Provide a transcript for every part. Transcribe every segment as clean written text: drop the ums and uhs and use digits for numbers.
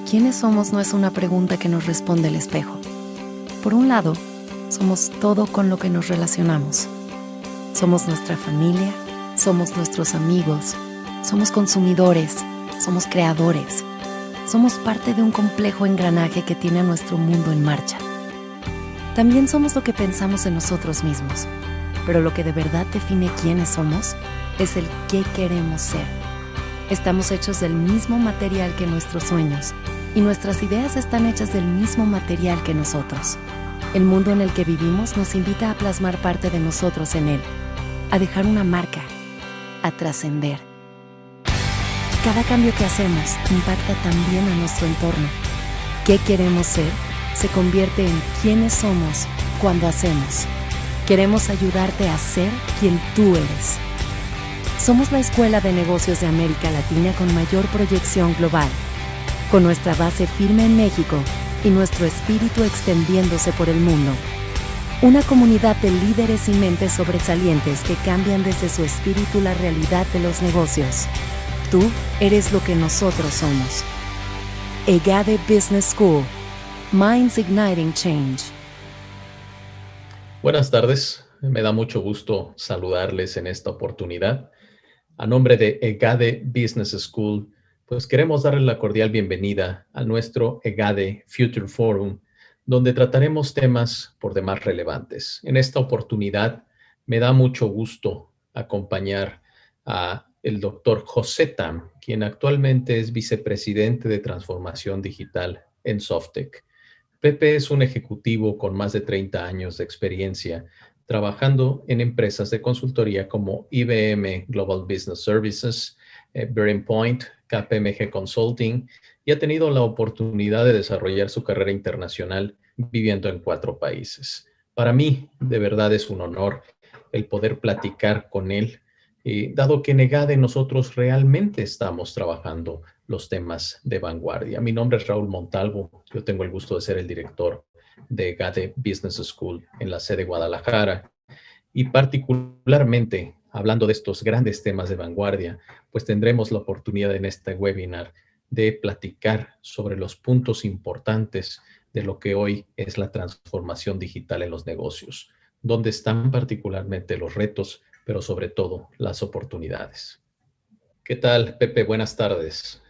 ¿quiénes somos? No es una pregunta que nos responde el espejo. Por un lado, somos todo con lo que nos relacionamos. Somos nuestra familia, somos nuestros amigos, somos consumidores, somos creadores. Somos parte de un complejo engranaje que tiene a nuestro mundo en marcha. También somos lo que pensamos en nosotros mismos, pero lo que de verdad define quiénes somos es el qué queremos ser. Estamos hechos del mismo material que nuestros sueños, y nuestras ideas están hechas del mismo material que nosotros. El mundo en el que vivimos nos invita a plasmar parte de nosotros en él, a dejar una marca, a trascender. Cada cambio que hacemos impacta también a nuestro entorno. ¿Qué queremos ser? Se convierte en quiénes somos cuando hacemos. Queremos ayudarte a ser quien tú eres. Somos la Escuela de Negocios de América Latina con mayor proyección global, con nuestra base firme en México y nuestro espíritu extendiéndose por el mundo. Una comunidad de líderes y mentes sobresalientes que cambian desde su espíritu la realidad de los negocios. Tú eres lo que nosotros somos. EGADE Business School. Minds Igniting Change. Buenas tardes, me da mucho gusto saludarles en esta oportunidad. A nombre de EGADE Business School, pues queremos darles la cordial bienvenida a nuestro EGADE Future Forum, donde trataremos temas por demás relevantes. En esta oportunidad me da mucho gusto acompañar a el doctor José Tam, quien actualmente es vicepresidente de transformación digital en Softec. Pepe es un ejecutivo con más de 30 años de experiencia trabajando en empresas de consultoría como IBM Global Business Services, Bearing Point, KPMG Consulting, y ha tenido la oportunidad de desarrollar su carrera internacional viviendo en 4 países. Para mí, de verdad es un honor el poder platicar con él, dado que en EGADE nosotros realmente estamos trabajando los temas de vanguardia. Mi nombre es Raúl Montalvo, yo tengo el gusto de ser el director de EGADE Business School en la sede de Guadalajara, y particularmente hablando de estos grandes temas de vanguardia, pues tendremos la oportunidad en este webinar de platicar sobre los puntos importantes de lo que hoy es la transformación digital en los negocios, donde están particularmente los retos, pero sobre todo las oportunidades. ¿Qué tal, Pepe? Buenas tardes.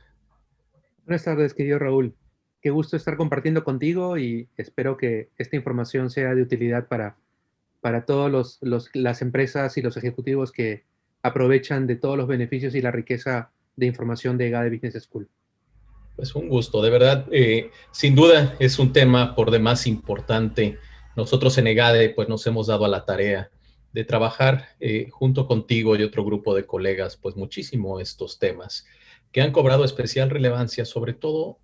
Buenas tardes, querido Raúl. Qué gusto estar compartiendo contigo y espero que esta información sea de utilidad para todas las empresas y los ejecutivos que aprovechan de todos los beneficios y la riqueza de información de EGADE Business School. Pues un gusto, de verdad. Sin duda es un tema por demás importante. Nosotros en EGADE pues nos hemos dado a la tarea de trabajar junto contigo y otro grupo de colegas pues muchísimo estos temas que han cobrado especial relevancia, sobre todo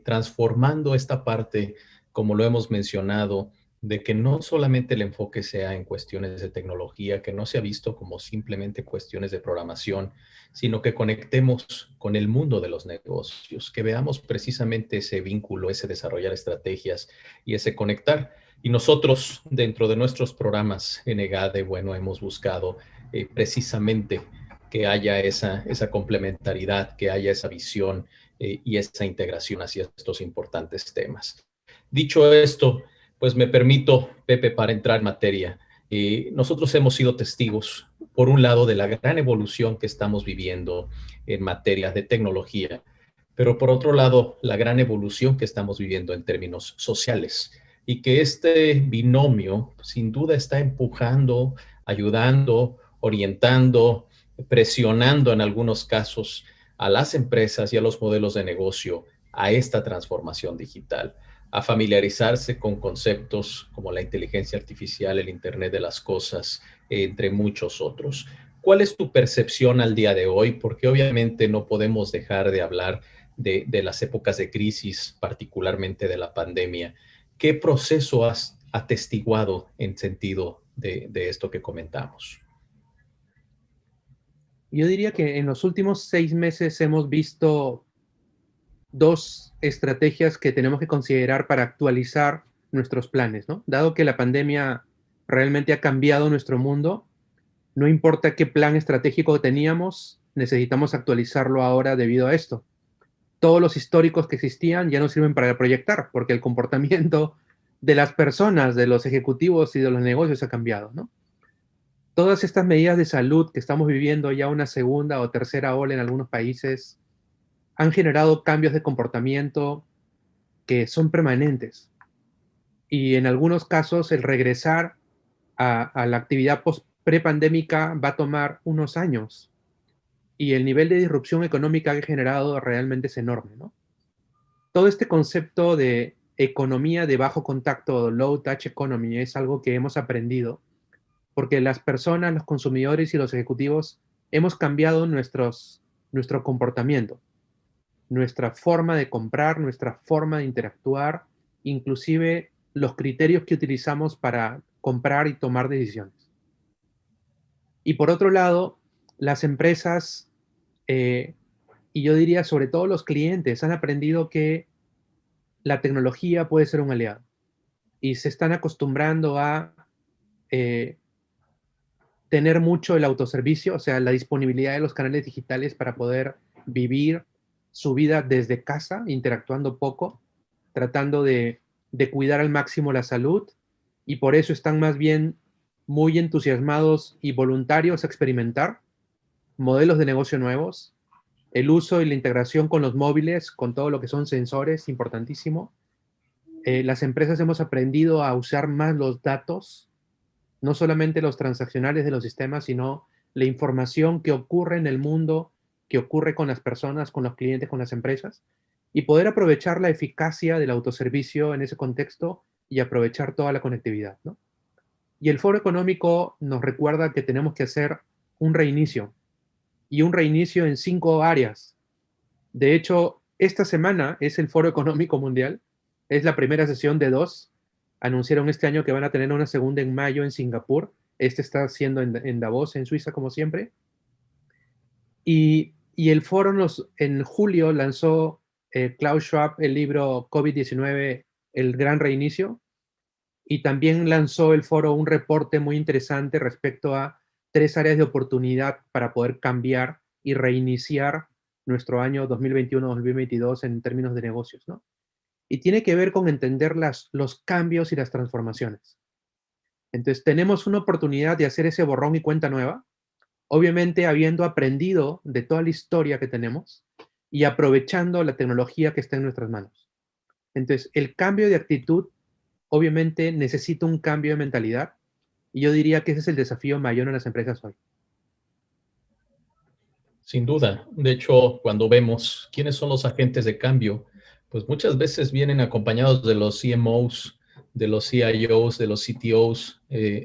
transformando esta parte, como lo hemos mencionado, de que no solamente el enfoque sea en cuestiones de tecnología, que no se ha visto como simplemente cuestiones de programación, sino que conectemos con el mundo de los negocios, que veamos precisamente ese vínculo, ese desarrollar estrategias y ese conectar. Y nosotros, dentro de nuestros programas en EGADE, bueno, hemos buscado precisamente que haya esa complementariedad, que haya esa visión y esa integración hacia estos importantes temas. Dicho esto, pues me permito, Pepe, para entrar en materia. Nosotros hemos sido testigos, por un lado, de la gran evolución que estamos viviendo en materia de tecnología, pero por otro lado, la gran evolución que estamos viviendo en términos sociales, y que este binomio sin duda está empujando, ayudando, orientando, presionando en algunos casos a las empresas y a los modelos de negocio a esta transformación digital, a familiarizarse con conceptos como la inteligencia artificial, el Internet de las cosas, entre muchos otros. ¿Cuál es tu percepción al día de hoy? Porque obviamente no podemos dejar de hablar de las épocas de crisis, particularmente de la pandemia. ¿Qué proceso has atestiguado en sentido de esto que comentamos? Yo diría que en los últimos 6 meses hemos visto 2 estrategias que tenemos que considerar para actualizar nuestros planes, ¿no? Dado que la pandemia realmente ha cambiado nuestro mundo, no importa qué plan estratégico teníamos, necesitamos actualizarlo ahora debido a esto. todos los históricos que existían ya no sirven para proyectar, porque el comportamiento de las personas, de los ejecutivos y de los negocios ha cambiado, ¿no? Todas estas medidas de salud que estamos viviendo ya una segunda o tercera ola en algunos países han generado cambios de comportamiento que son permanentes. Y en algunos casos el regresar a la actividad prepandémica va a tomar unos años. Y el nivel de disrupción económica que ha generado realmente es enorme, ¿no? Todo este concepto de economía de bajo contacto, low touch economy, es algo que hemos aprendido porque las personas, los consumidores y los ejecutivos hemos cambiado nuestro comportamiento, nuestra forma de comprar, nuestra forma de interactuar, inclusive los criterios que utilizamos para comprar y tomar decisiones. Y por otro lado, las empresas, y yo diría sobre todo los clientes, han aprendido que la tecnología puede ser un aliado y se están acostumbrando a tener mucho el autoservicio, o sea, la disponibilidad de los canales digitales para poder vivir su vida desde casa, interactuando poco, tratando de cuidar al máximo la salud, y por eso están más bien muy entusiasmados y voluntarios a experimentar modelos de negocio nuevos, el uso y la integración con los móviles, con todo lo que son sensores, importantísimo. Las empresas hemos aprendido a usar más los datos, no solamente los transaccionales de los sistemas, sino la información que ocurre en el mundo, que ocurre con las personas, con los clientes, con las empresas, y poder aprovechar la eficacia del autoservicio en ese contexto y aprovechar toda la conectividad, ¿no? Y el Foro Económico nos recuerda que tenemos que hacer un reinicio, y un reinicio en 5 áreas. De hecho, esta semana es el Foro Económico Mundial, es la primera sesión de 2. Anunciaron este año que van a tener una segunda en mayo en Singapur. Este está siendo en Davos, en Suiza, como siempre. Y el foro en julio lanzó Klaus Schwab el libro COVID-19, El Gran Reinicio, y también lanzó el foro un reporte muy interesante respecto a 3 áreas de oportunidad para poder cambiar y reiniciar nuestro año 2021-2022 en términos de negocios, ¿no? Y tiene que ver con entender los cambios y las transformaciones. Entonces, tenemos una oportunidad de hacer ese borrón y cuenta nueva, obviamente habiendo aprendido de toda la historia que tenemos y aprovechando la tecnología que está en nuestras manos. Entonces, el cambio de actitud obviamente necesita un cambio de mentalidad, y yo diría que ese es el desafío mayor en las empresas hoy. Sin duda. De hecho, cuando vemos quiénes son los agentes de cambio, pues muchas veces vienen acompañados de los CMOs, de los CIOs, de los CTOs,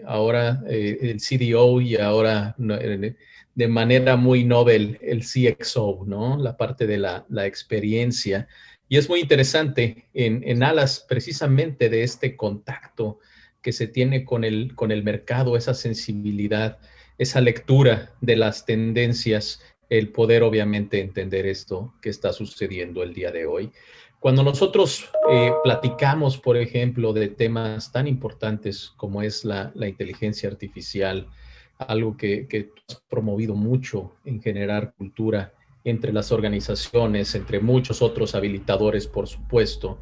ahora el CDO y ahora de manera muy novel el CXO, ¿no? La parte de la experiencia. Y es muy interesante en alas precisamente de este contacto que se tiene con el mercado, esa sensibilidad, esa lectura de las tendencias, el poder obviamente entender esto que está sucediendo el día de hoy. Cuando nosotros platicamos, por ejemplo, de temas tan importantes como es la inteligencia artificial, algo que has promovido mucho en generar cultura entre las organizaciones, entre muchos otros habilitadores, por supuesto,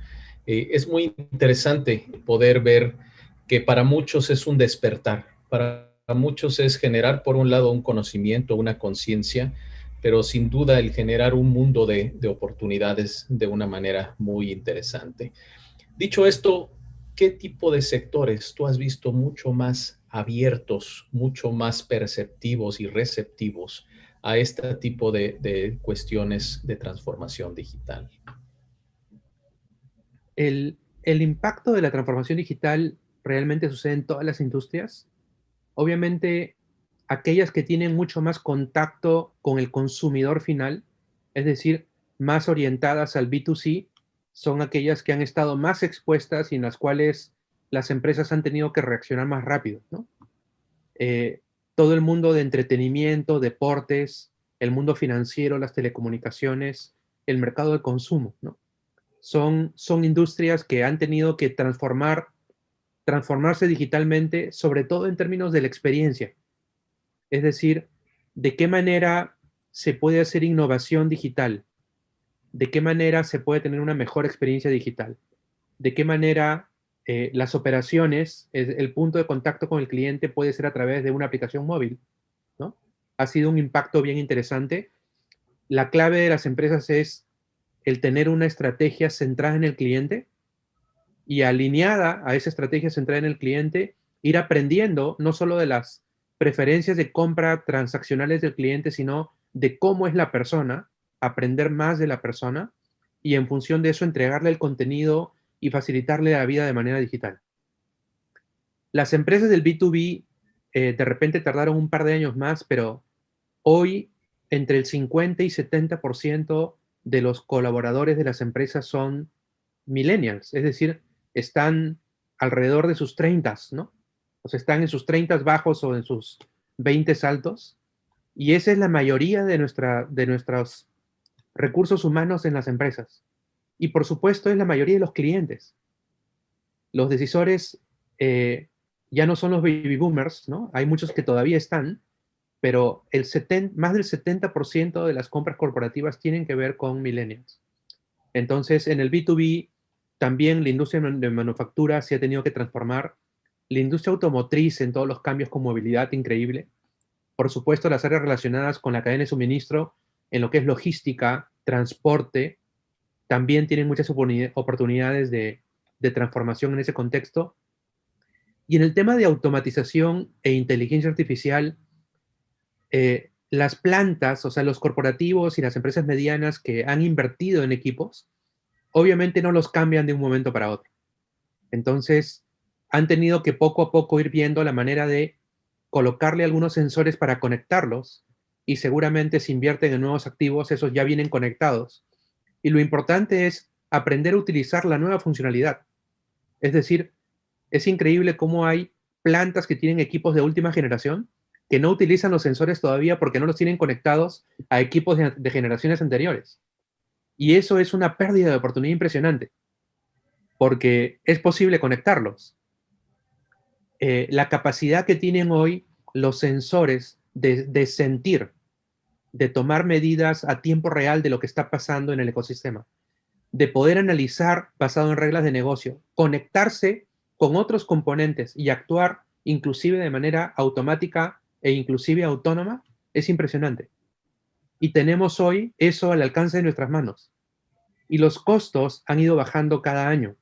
es muy interesante poder ver que para muchos es un despertar, para muchos es generar, por un lado, un conocimiento, una conciencia, pero sin duda el generar un mundo de oportunidades de una manera muy interesante. Dicho esto, ¿qué tipo de sectores tú has visto mucho más abiertos, mucho más perceptivos y receptivos a este tipo de cuestiones de transformación digital? El impacto de la transformación digital realmente sucede en todas las industrias. Obviamente, aquellas que tienen mucho más contacto con el consumidor final, es decir, más orientadas al B2C, son aquellas que han estado más expuestas y en las cuales las empresas han tenido que reaccionar más rápido, ¿no? Todo el mundo de entretenimiento, deportes, el mundo financiero, las telecomunicaciones, el mercado de consumo, ¿no? Son industrias que han tenido que transformarse digitalmente, sobre todo en términos de la experiencia. Es decir, de qué manera se puede hacer innovación digital de qué manera se puede tener una mejor experiencia digital, de qué manera las operaciones, el punto de contacto con el cliente puede ser a través de una aplicación móvil, ¿no? Ha sido un impacto bien interesante. La clave de las empresas es el tener una estrategia centrada en el cliente y alineada a esa estrategia centrada en el cliente, ir aprendiendo no solo de las preferencias de compra transaccionales del cliente, sino de cómo es la persona, aprender más de la persona y en función de eso entregarle el contenido y facilitarle la vida de manera digital. Las empresas del B2B de repente tardaron un par de años más, pero hoy entre el 50 y 70% de los colaboradores de las empresas son millennials, es decir, están alrededor de sus 30, ¿no? O sea, están en sus 30 bajos o en sus 20 altos, y esa es la mayoría de nuestros recursos humanos en las empresas. Y por supuesto es la mayoría de los clientes. Los decisores ya no son los baby boomers, ¿no? Hay muchos que todavía están, pero más del 70% de las compras corporativas tienen que ver con millennials. Entonces, en el B2B, también la industria de manufactura se ha tenido que transformar. La industria automotriz en todos los cambios con movilidad increíble. Por supuesto, las áreas relacionadas con la cadena de suministro, en lo que es logística, transporte, también tienen muchas oportunidades de transformación en ese contexto. Y en el tema de automatización e inteligencia artificial, las plantas, o sea, los corporativos y las empresas medianas que han invertido en equipos, obviamente no los cambian de un momento para otro. Entonces, han tenido que poco a poco ir viendo la manera de colocarle algunos sensores para conectarlos y seguramente si invierten en nuevos activos, esos ya vienen conectados. Y lo importante es aprender a utilizar la nueva funcionalidad. Es decir, es increíble cómo hay plantas que tienen equipos de última generación que no utilizan los sensores todavía porque no los tienen conectados a equipos de generaciones anteriores. Y eso es una pérdida de oportunidad impresionante, porque es posible conectarlos. La capacidad que tienen hoy los sensores de sentir, de tomar medidas a tiempo real de lo que está pasando en el ecosistema, de poder analizar basado en reglas de negocio, conectarse con otros componentes y actuar inclusive de manera automática e inclusive autónoma, es impresionante. Y tenemos hoy eso al alcance de nuestras manos. Y los costos han ido bajando cada año.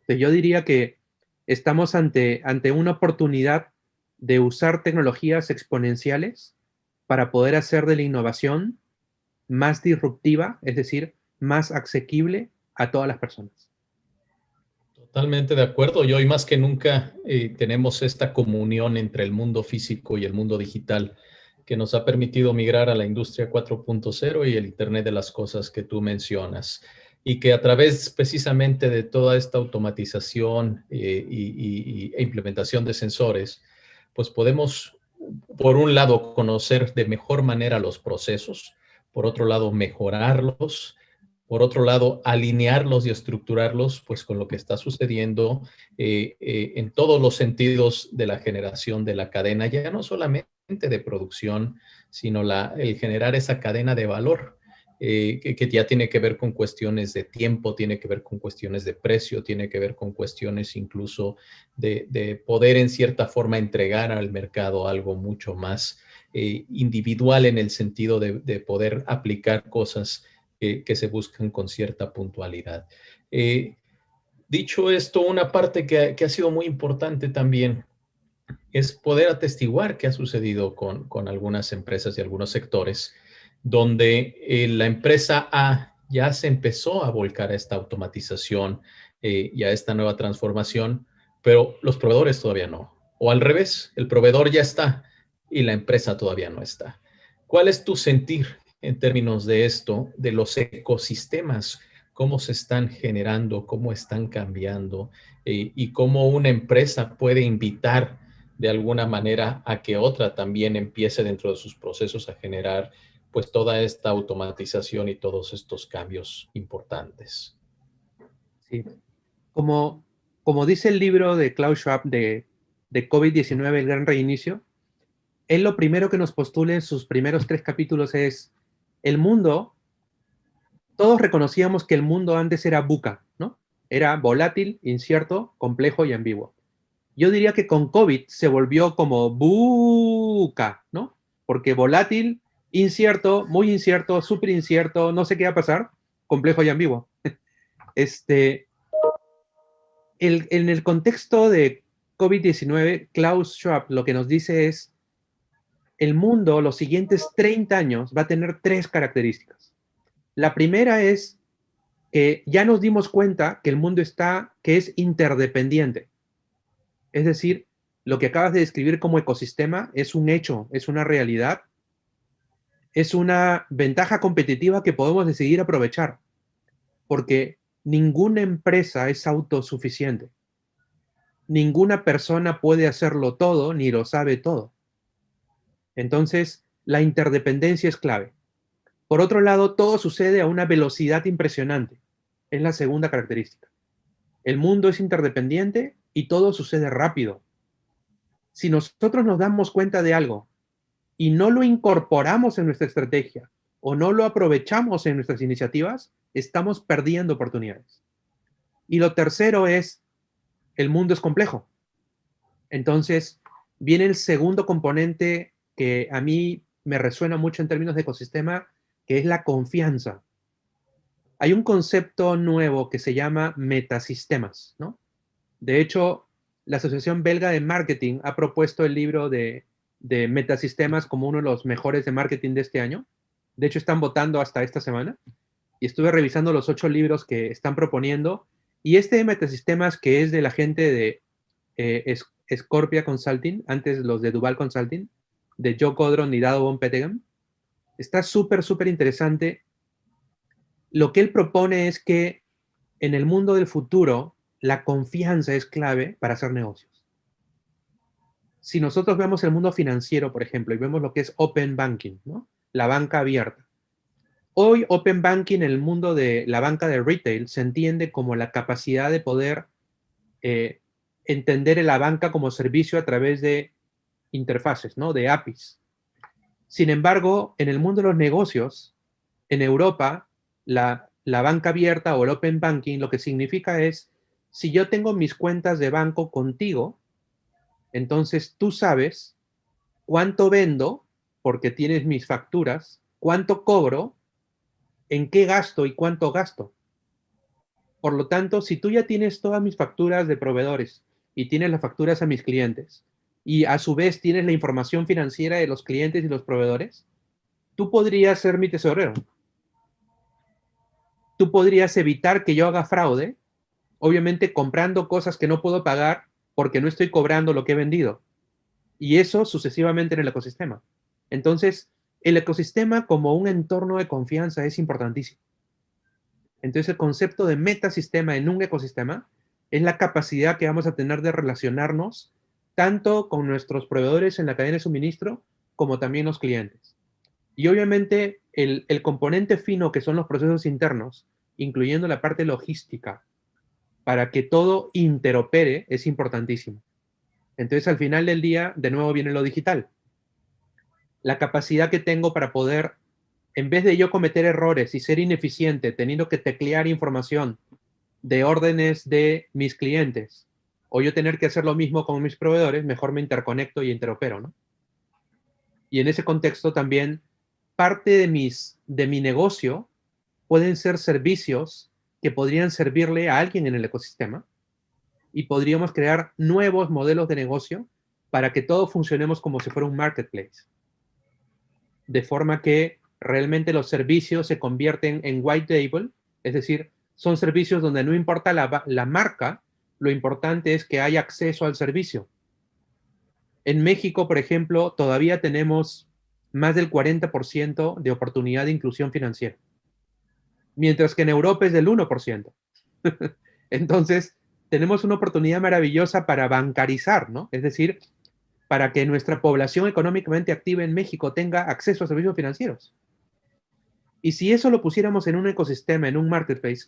Entonces yo diría que estamos ante una oportunidad de usar tecnologías exponenciales para poder hacer de la innovación más disruptiva, es decir, más asequible a todas las personas. Totalmente de acuerdo. Y hoy más que nunca tenemos esta comunión entre el mundo físico y el mundo digital que nos ha permitido migrar a la industria 4.0 y el Internet de las cosas que tú mencionas. Y que a través precisamente de toda esta automatización e implementación de sensores, pues podemos, por un lado, conocer de mejor manera los procesos, por otro lado, mejorarlos, por otro lado, alinearlos y estructurarlos pues con lo que está sucediendo en todos los sentidos de la generación de la cadena, ya no solamente de producción, sino el generar esa cadena de valor que ya tiene que ver con cuestiones de tiempo, tiene que ver con cuestiones de precio, tiene que ver con cuestiones incluso de poder en cierta forma entregar al mercado algo mucho más individual en el sentido de poder aplicar cosas que se buscan con cierta puntualidad. Dicho esto, una parte que ha sido muy importante también es poder atestiguar qué ha sucedido con algunas empresas y algunos sectores donde la empresa A ya se empezó a volcar a esta automatización y a esta nueva transformación, pero los proveedores todavía no. O al revés, el proveedor ya está y la empresa todavía no está. ¿Cuál es tu sentir en términos de esto, de los ecosistemas? ¿Cómo se están generando? ¿Cómo están cambiando? Y cómo una empresa puede invitar de alguna manera a que otra también empiece dentro de sus procesos a generar pues toda esta automatización y todos estos cambios importantes. Sí. Como dice el libro de Klaus Schwab de COVID-19, el gran reinicio, él lo primero que nos postula en sus primeros 3 capítulos es: el mundo todos reconocíamos que el mundo antes era VUCA, ¿no? Era volátil, incierto, complejo y ambiguo. Yo diría que con COVID se volvió como VUCA, ¿no? Porque volátil, incierto, súper incierto, no sé qué va a pasar, complejo y ambiguo. En el contexto de COVID-19, Klaus Schwab lo que nos dice es, el mundo los siguientes 30 años va a tener 3 características. La primera es que ya nos dimos cuenta que el mundo que es interdependiente. Es decir, lo que acabas de describir como ecosistema es un hecho, es una realidad, es una ventaja competitiva que podemos decidir aprovechar, porque ninguna empresa es autosuficiente. Ninguna persona puede hacerlo todo ni lo sabe todo. Entonces, la interdependencia es clave. Por otro lado, todo sucede a una velocidad impresionante. Es la segunda característica. El mundo es interdependiente y todo sucede rápido. Si nosotros nos damos cuenta de algo y no lo incorporamos en nuestra estrategia o no lo aprovechamos en nuestras iniciativas, estamos perdiendo oportunidades. Y lo tercero es, el mundo es complejo. Entonces, viene el segundo componente que a mí me resuena mucho en términos de ecosistema, que es la confianza. Hay un concepto nuevo que se llama metasistemas, ¿no? De hecho, la Asociación Belga de Marketing ha propuesto el libro de metasistemas como uno de los mejores de marketing de este año. De hecho, están votando hasta esta semana. Y estuve revisando los 8 libros que están proponiendo. Y este de metasistemas, que es de la gente de Scorpia Consulting, antes los de Duval Consulting, de Joe Codron y Dado von Petegem, está súper, súper interesante. Lo que él propone es que en el mundo del futuro, la confianza es clave para hacer negocios. Si nosotros vemos el mundo financiero, por ejemplo, y vemos lo que es Open Banking, ¿no? La banca abierta. Hoy, Open Banking en el mundo de la banca de retail se entiende como la capacidad de poder entender la banca como servicio a través de interfaces, ¿no? De APIs. Sin embargo, en el mundo de los negocios, en Europa, la banca abierta o el Open Banking lo que significa es, si yo tengo mis cuentas de banco contigo, entonces tú sabes cuánto vendo, porque tienes mis facturas, cuánto cobro, en qué gasto y cuánto gasto. Por lo tanto, si tú ya tienes todas mis facturas de proveedores y tienes las facturas a mis clientes, y a su vez tienes la información financiera de los clientes y los proveedores, tú podrías ser mi tesorero. Tú podrías evitar que yo haga fraude, obviamente comprando cosas que no puedo pagar porque no estoy cobrando lo que he vendido. Y eso sucesivamente en el ecosistema. Entonces, el ecosistema como un entorno de confianza es importantísimo. Entonces, el concepto de metasistema en un ecosistema es la capacidad que vamos a tener de relacionarnos tanto con nuestros proveedores en la cadena de suministro como también los clientes. Y obviamente el componente fino que son los procesos internos, incluyendo la parte logística, para que todo interopere, es importantísimo. Entonces, al final del día, de nuevo viene lo digital. La capacidad que tengo para poder, en vez de yo cometer errores y ser ineficiente, teniendo que teclear información de órdenes de mis clientes, o yo tener que hacer lo mismo con mis proveedores, mejor me interconecto y interopero, ¿no? Y en ese contexto también, parte de mi negocio pueden ser servicios que podrían servirle a alguien en el ecosistema, y podríamos crear nuevos modelos de negocio para que todos funcionemos como si fuera un marketplace. De forma que realmente los servicios se convierten en white label, es decir, son servicios donde no importa la marca, lo importante es que haya acceso al servicio. En México, por ejemplo, todavía tenemos más del 40% de oportunidad de inclusión financiera, mientras que en Europa es del 1%. Entonces, tenemos una oportunidad maravillosa para bancarizar, ¿no? Es decir, para que nuestra población económicamente activa en México tenga acceso a servicios financieros. Y si eso lo pusiéramos en un ecosistema, en un marketplace,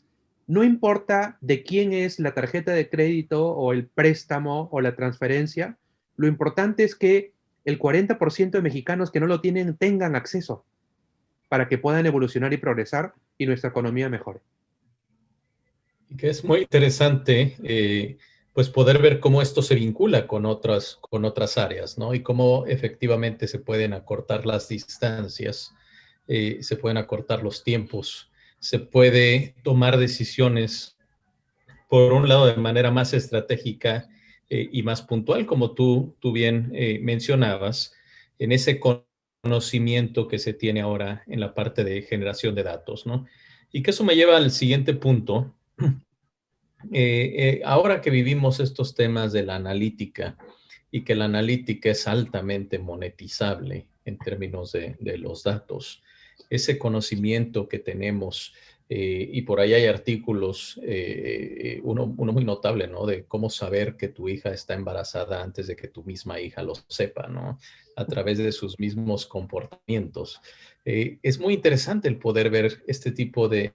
no importa de quién es la tarjeta de crédito o el préstamo o la transferencia, lo importante es que el 40% de mexicanos que no lo tienen tengan acceso. para que puedan evolucionar y progresar y nuestra economía mejore. Y que es muy interesante, pues poder ver cómo esto se vincula con otras áreas, ¿no? Y cómo efectivamente se pueden acortar las distancias, se pueden acortar los tiempos, se puede tomar decisiones, por un lado, de manera más estratégica y más puntual, como tú bien mencionabas, en ese conocimiento que se tiene ahora en la parte de generación de datos, ¿no? Y que eso me lleva al siguiente punto. Ahora que vivimos estos temas de la analítica y que la analítica es altamente monetizable en términos de los datos, ese conocimiento que tenemos, y por ahí hay artículos, uno muy notable, ¿no? De cómo saber que tu hija está embarazada antes de que tu misma hija lo sepa, ¿no? A través de sus mismos comportamientos. Es muy interesante el poder ver este tipo de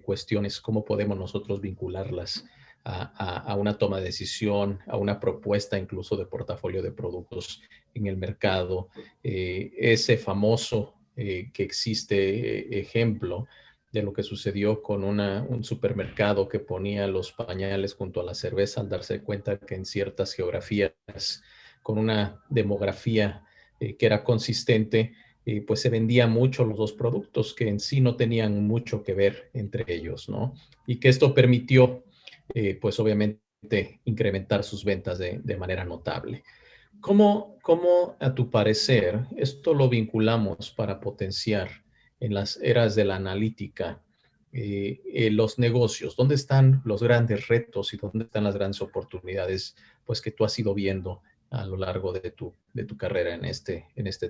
cuestiones, cómo podemos nosotros vincularlas a una toma de decisión, a una propuesta incluso de portafolio de productos en el mercado. Ese famoso que existe ejemplo de lo que sucedió con un supermercado que ponía los pañales junto a la cerveza al darse cuenta que en ciertas geografías, con una demografía que era consistente, pues se vendían mucho los dos productos que en sí no tenían mucho que ver entre ellos, ¿no? Y que esto permitió, pues obviamente, incrementar sus ventas de manera notable. ¿Cómo, a tu parecer, esto lo vinculamos para potenciar en las eras de la analítica los negocios? ¿Dónde están los grandes retos y dónde están las grandes oportunidades, pues, que tú has ido viendo a lo largo de tu carrera en este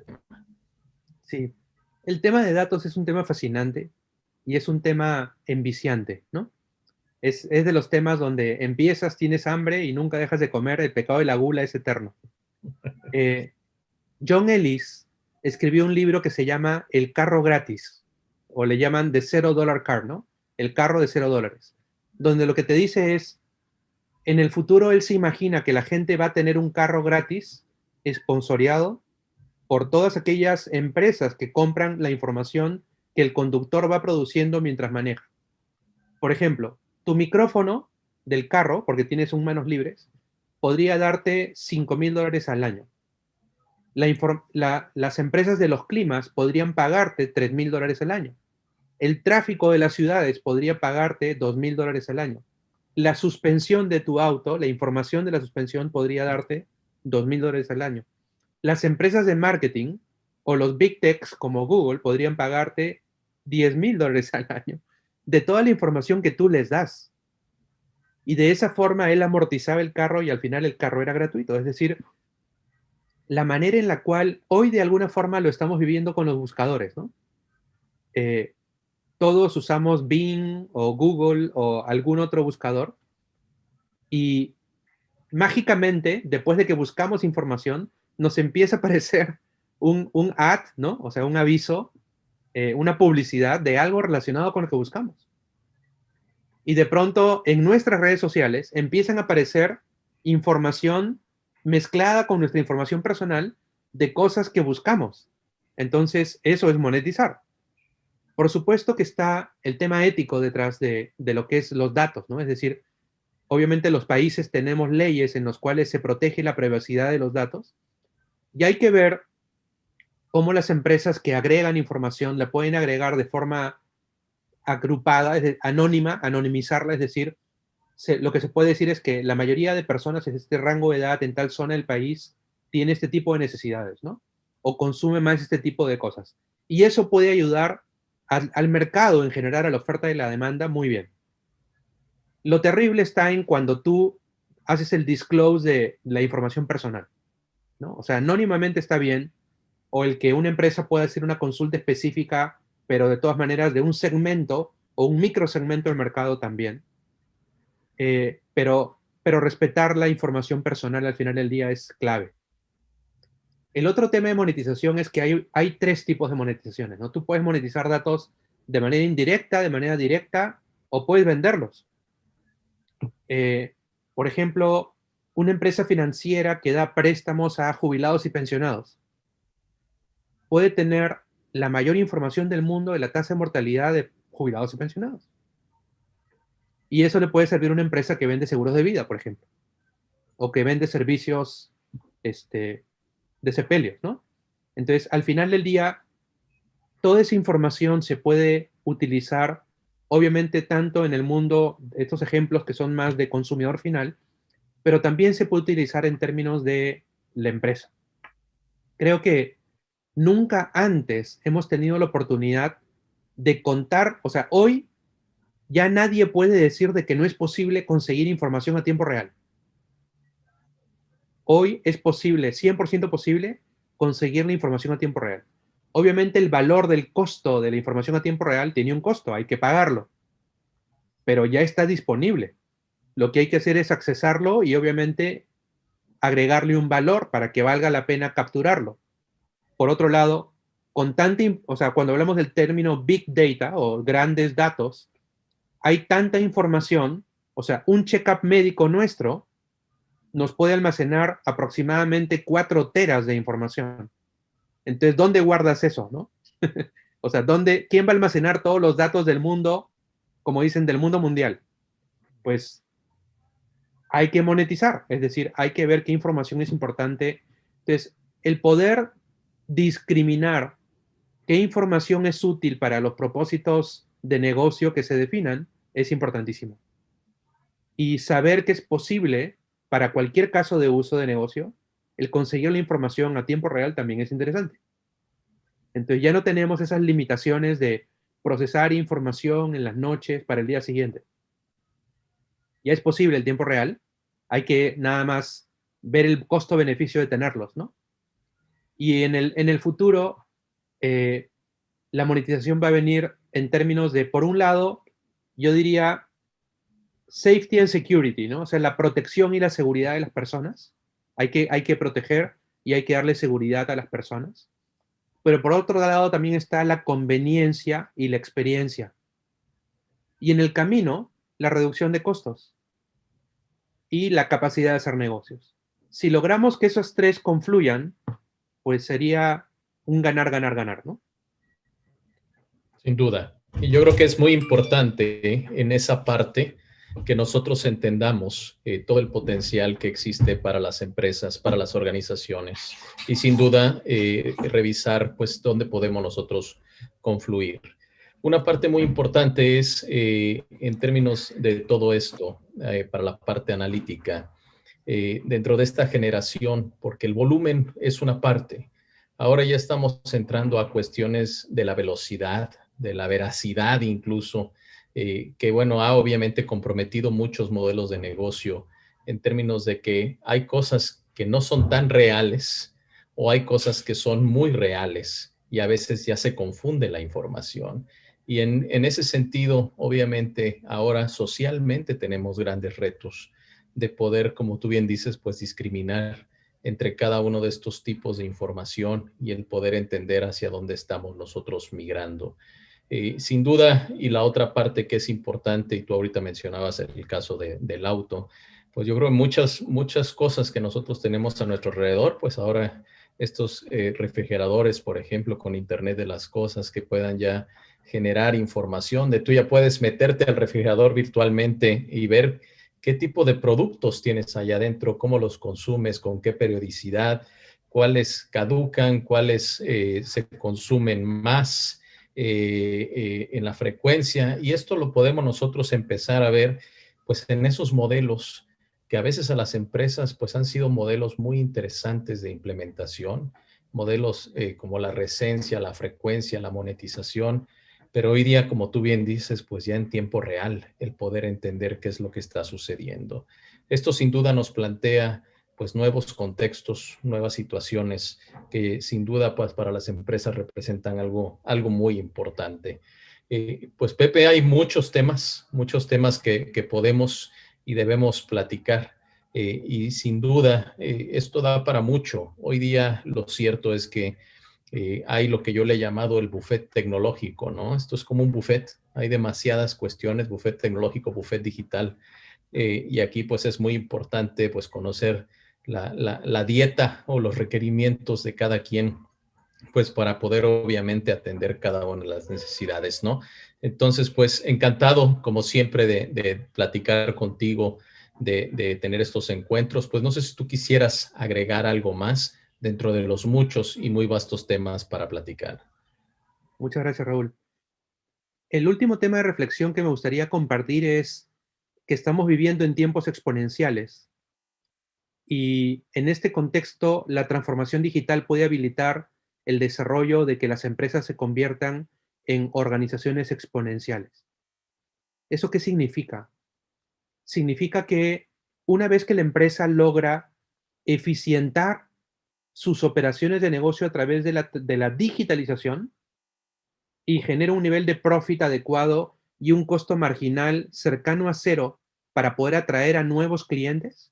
tema? Sí, el tema de datos es un tema fascinante y es un tema enviciante, ¿no? Es de los temas donde empiezas, tienes hambre y nunca dejas de comer, el pecado de la gula es eterno. John Ellis escribió un libro que se llama El carro gratis, o le llaman The $0 Car, ¿no? El carro de $0, donde lo que te dice es, en el futuro él se imagina que la gente va a tener un carro gratis, esponsoreado por todas aquellas empresas que compran la información que el conductor va produciendo mientras maneja. Por ejemplo, tu micrófono del carro, porque tienes un manos libres, podría darte $5,000 al año. Las empresas de los climas podrían pagarte $3,000 al año. El tráfico de las ciudades podría pagarte $2,000 al año. La suspensión de tu auto, la información de la suspensión podría darte $2,000 al año. Las empresas de marketing o los big techs como Google podrían pagarte $10,000 al año de toda la información que tú les das. Y de esa forma él amortizaba el carro y al final el carro era gratuito. Es decir, la manera en la cual hoy de alguna forma lo estamos viviendo con los buscadores, ¿no? Todos usamos Bing o Google o algún otro buscador y mágicamente, después de que buscamos información, nos empieza a aparecer un ad, ¿no? O sea, un aviso, una publicidad de algo relacionado con lo que buscamos. Y de pronto en nuestras redes sociales empiezan a aparecer información mezclada con nuestra información personal de cosas que buscamos. Entonces, eso es monetizar. Por supuesto que está el tema ético detrás de lo que es los datos, ¿no? Es decir, obviamente los países tenemos leyes en las cuales se protege la privacidad de los datos y hay que ver cómo las empresas que agregan información la pueden agregar de forma agrupada, es decir, anónima, anonimizarla, es decir, lo que se puede decir es que la mayoría de personas en este rango de edad en tal zona del país tiene este tipo de necesidades, ¿no? O consume más este tipo de cosas. Y eso puede ayudar al mercado en general, a la oferta y la demanda, muy bien. Lo terrible está en cuando tú haces el disclose de la información personal, ¿no? O sea, anónimamente está bien, o el que una empresa pueda hacer una consulta específica, pero de todas maneras de un segmento o un microsegmento del mercado también. Pero respetar la información personal al final del día es clave. El otro tema de monetización es que hay tres tipos de monetizaciones, ¿no? Tú puedes monetizar datos de manera indirecta, de manera directa, o puedes venderlos. Por ejemplo, una empresa financiera que da préstamos a jubilados y pensionados puede tener la mayor información del mundo de la tasa de mortalidad de jubilados y pensionados. Y eso le puede servir a una empresa que vende seguros de vida, por ejemplo, o que vende servicios de sepelios, ¿no? Entonces, al final del día, toda esa información se puede utilizar, obviamente, tanto en el mundo, estos ejemplos que son más de consumidor final, pero también se puede utilizar en términos de la empresa. Creo que nunca antes hemos tenido la oportunidad de contar, o sea, hoy ya nadie puede decir de que no es posible conseguir información a tiempo real. Hoy es posible, 100% posible, conseguir la información a tiempo real. Obviamente el valor del costo de la información a tiempo real tiene un costo, hay que pagarlo, pero ya está disponible. Lo que hay que hacer es accesarlo y obviamente agregarle un valor para que valga la pena capturarlo. Por otro lado, cuando hablamos del término Big Data o grandes datos, hay tanta información, o sea, un check-up médico nuestro nos puede almacenar aproximadamente 4 teras de información. Entonces, ¿dónde guardas eso, no? O sea, ¿quién va a almacenar todos los datos del mundo, como dicen, del mundo mundial? Pues hay que monetizar, es decir, hay que ver qué información es importante. Entonces, el poder discriminar qué información es útil para los propósitos de negocio que se definan es importantísimo. Y saber que es posible, para cualquier caso de uso de negocio, el conseguir la información a tiempo real también es interesante. Entonces ya no tenemos esas limitaciones de procesar información en las noches para el día siguiente. Ya es posible el tiempo real, hay que nada más ver el costo-beneficio de tenerlos, ¿no? Y en el futuro, la monetización va a venir en términos de, por un lado, yo diría safety and security, ¿no? O sea, la protección y la seguridad de las personas. Hay que proteger y hay que darle seguridad a las personas. Pero por otro lado también está la conveniencia y la experiencia. Y en el camino, la reducción de costos y la capacidad de hacer negocios. Si logramos que esos tres confluyan, pues sería un ganar, ganar, ganar, ¿no? Sin duda. Y yo creo que es muy importante en esa parte que nosotros entendamos todo el potencial que existe para las empresas, para las organizaciones y sin duda revisar pues dónde podemos nosotros confluir. Una parte muy importante es en términos de todo esto, para la parte analítica, dentro de esta generación, porque el volumen es una parte. Ahora ya estamos entrando a cuestiones de la velocidad, de la veracidad incluso, que bueno, ha obviamente comprometido muchos modelos de negocio en términos de que hay cosas que no son tan reales o hay cosas que son muy reales y a veces ya se confunde la información. Y en ese sentido, obviamente, ahora socialmente tenemos grandes retos de poder, como tú bien dices, pues discriminar entre cada uno de estos tipos de información y el poder entender hacia dónde estamos nosotros migrando. Sin duda, y la otra parte que es importante, y tú ahorita mencionabas el caso del auto, pues yo creo que muchas cosas que nosotros tenemos a nuestro alrededor, pues ahora estos refrigeradores, por ejemplo, con Internet de las cosas que puedan ya generar información, de tú ya puedes meterte al refrigerador virtualmente y ver qué tipo de productos tienes allá adentro, cómo los consumes, con qué periodicidad, cuáles caducan, cuáles se consumen más en la frecuencia. Y esto lo podemos nosotros empezar a ver pues en esos modelos que a veces a las empresas pues han sido modelos muy interesantes de implementación, modelos como la recencia, la frecuencia, la monetización, pero hoy día, como tú bien dices, pues ya en tiempo real, el poder entender qué es lo que está sucediendo. Esto sin duda nos plantea pues nuevos contextos, nuevas situaciones que sin duda pues para las empresas representan algo muy importante. Pues Pepe, hay muchos temas que podemos y debemos platicar. Y sin duda, esto da para mucho. Hoy día lo cierto es que hay lo que yo le he llamado el buffet tecnológico, ¿no? Esto es como un buffet, hay demasiadas cuestiones, buffet tecnológico, buffet digital, y aquí pues es muy importante pues conocer la dieta o los requerimientos de cada quien pues para poder obviamente atender cada una de las necesidades, ¿no? Entonces, pues encantado, como siempre, de platicar contigo, de tener estos encuentros. Pues no sé si tú quisieras agregar algo más dentro de los muchos y muy vastos temas para platicar. Muchas gracias, Raúl. El último tema de reflexión que me gustaría compartir es que estamos viviendo en tiempos exponenciales y en este contexto la transformación digital puede habilitar el desarrollo de que las empresas se conviertan en organizaciones exponenciales. ¿Eso qué significa? Significa que una vez que la empresa logra eficientar sus operaciones de negocio a través de la digitalización y genera un nivel de profit adecuado y un costo marginal cercano a cero para poder atraer a nuevos clientes,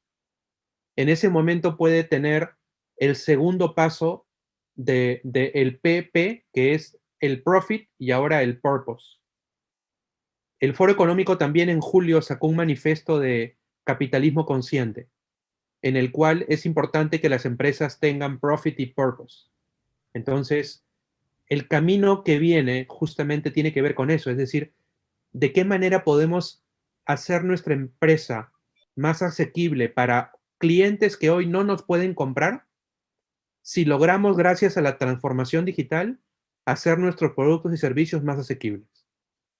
en ese momento puede tener el segundo paso de el PP, que es el profit y ahora el purpose. El Foro Económico también en julio sacó un manifiesto de capitalismo consciente, en el cual es importante que las empresas tengan profit y purpose. Entonces, el camino que viene justamente tiene que ver con eso, es decir, de qué manera podemos hacer nuestra empresa más asequible para clientes que hoy no nos pueden comprar, si logramos, gracias a la transformación digital, hacer nuestros productos y servicios más asequibles.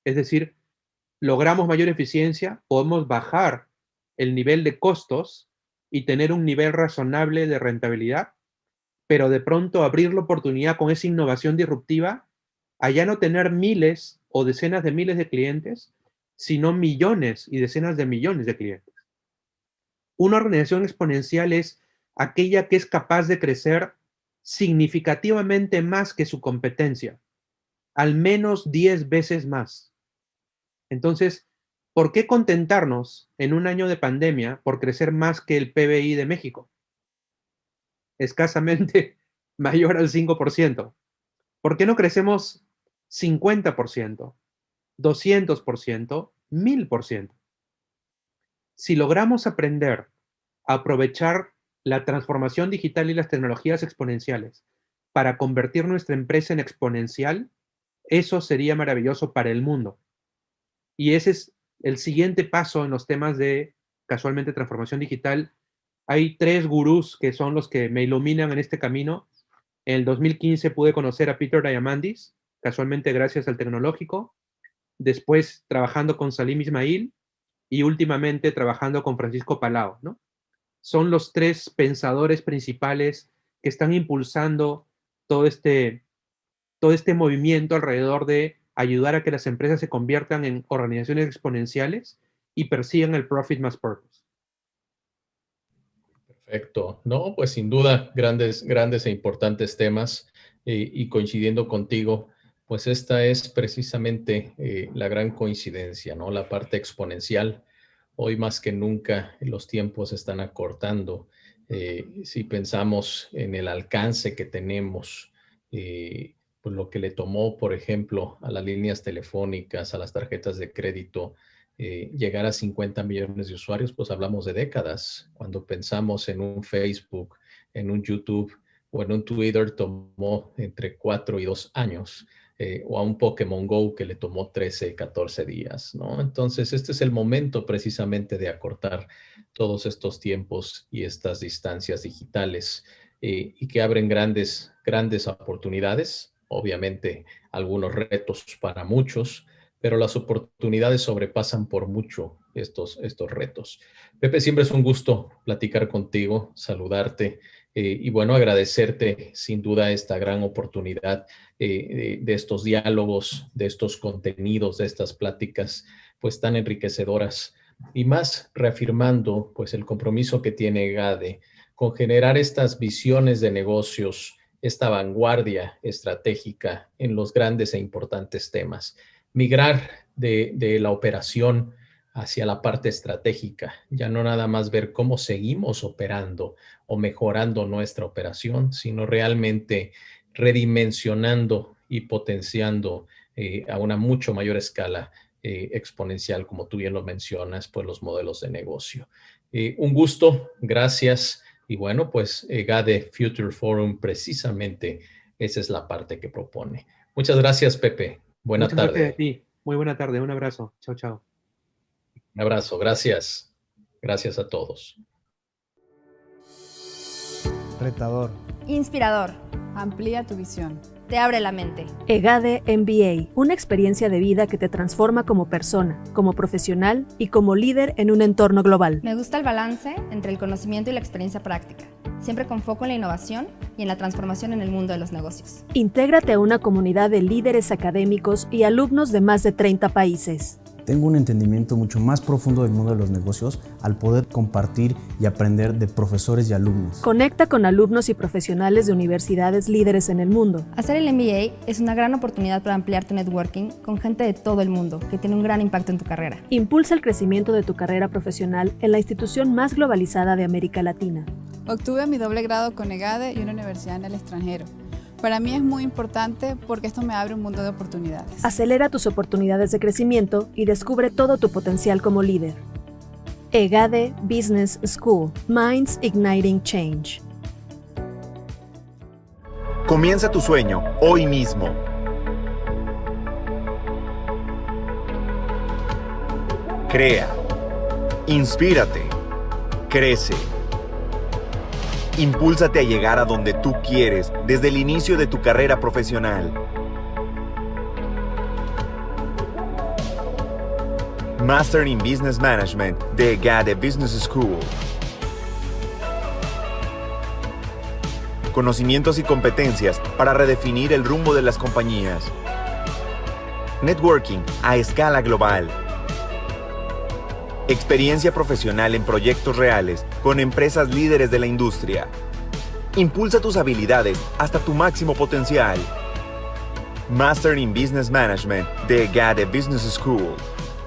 Es decir, logramos mayor eficiencia, podemos bajar el nivel de costos y tener un nivel razonable de rentabilidad, pero de pronto abrir la oportunidad con esa innovación disruptiva a ya no tener miles o decenas de miles de clientes, sino millones y decenas de millones de clientes. Una organización exponencial es aquella que es capaz de crecer significativamente más que su competencia, al menos 10 veces más. Entonces, ¿por qué contentarnos en un año de pandemia por crecer más que el PBI de México? Escasamente mayor al 5%. ¿Por qué no crecemos 50%, 200%, 1000%? Si logramos aprender a aprovechar la transformación digital y las tecnologías exponenciales para convertir nuestra empresa en exponencial, eso sería maravilloso para el mundo. Y ese es el siguiente paso en los temas de, casualmente, transformación digital. Hay 3 gurús que son los que me iluminan en este camino. En el 2015 pude conocer a Peter Diamandis, casualmente gracias al tecnológico. Después trabajando con Salim Ismail y últimamente trabajando con Francisco Palau, ¿no? Son los 3 pensadores principales que están impulsando todo este, todo este movimiento alrededor de ayudar a que las empresas se conviertan en organizaciones exponenciales y persigan el profit más purpose. Perfecto. No, pues sin duda, grandes e importantes temas y coincidiendo contigo, pues esta es precisamente la gran coincidencia, ¿no? La parte exponencial. Hoy más que nunca los tiempos se están acortando. Si pensamos en el alcance que tenemos, pues lo que le tomó, por ejemplo, a las líneas telefónicas, a las tarjetas de crédito, llegar a 50 millones de usuarios, pues hablamos de décadas. Cuando pensamos en un Facebook, en un YouTube o en un Twitter, tomó entre 4 y 2 años. O a un Pokémon Go que le tomó 13, 14 días, ¿no? Entonces, este es el momento precisamente de acortar todos estos tiempos y estas distancias digitales y que abren grandes oportunidades, obviamente algunos retos para muchos, pero las oportunidades sobrepasan por mucho estos retos. Pepe, siempre es un gusto platicar contigo, saludarte y bueno, agradecerte sin duda esta gran oportunidad de estos diálogos, de estos contenidos, de estas pláticas pues tan enriquecedoras y más reafirmando pues el compromiso que tiene GADE con generar estas visiones de negocios, esta vanguardia estratégica en los grandes e importantes temas. Migrar de la operación hacia la parte estratégica, ya no nada más ver cómo seguimos operando o mejorando nuestra operación, sino realmente redimensionando y potenciando a una mucho mayor escala exponencial, como tú bien lo mencionas, pues los modelos de negocio. Un gusto, gracias. Y bueno, pues GADE Future Forum precisamente esa es la parte que propone. Muchas gracias, Pepe. Buena Muchas tarde. gracias a ti. Muy buena tarde. Un abrazo. Chao, chao. Un abrazo. Gracias. Gracias a todos. Retador. Inspirador. Amplía tu visión. Te abre la mente. EGADE MBA, una experiencia de vida que te transforma como persona, como profesional y como líder en un entorno global. Me gusta el balance entre el conocimiento y la experiencia práctica, siempre con foco en la innovación y en la transformación en el mundo de los negocios. Intégrate a una comunidad de líderes académicos y alumnos de más de 30 países. Tengo un entendimiento mucho más profundo del mundo de los negocios al poder compartir y aprender de profesores y alumnos. Conecta con alumnos y profesionales de universidades líderes en el mundo. Hacer el MBA es una gran oportunidad para ampliar tu networking con gente de todo el mundo que tiene un gran impacto en tu carrera. Impulsa el crecimiento de tu carrera profesional en la institución más globalizada de América Latina. Obtuve mi doble grado con EGADE y una universidad en el extranjero. Para mí es muy importante porque esto me abre un mundo de oportunidades. Acelera tus oportunidades de crecimiento y descubre todo tu potencial como líder. EGADE Business School. Minds Igniting Change. Comienza tu sueño hoy mismo. Crea. Inspírate. Crece. Impúlsate a llegar a donde tú quieres desde el inicio de tu carrera profesional. Master in Business Management de EGADE Business School. Conocimientos y competencias para redefinir el rumbo de las compañías. Networking a escala global. Experiencia profesional en proyectos reales con empresas líderes de la industria. Impulsa tus habilidades hasta tu máximo potencial. Master in Business Management de EGADE Business School.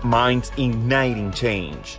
Minds Igniting Change.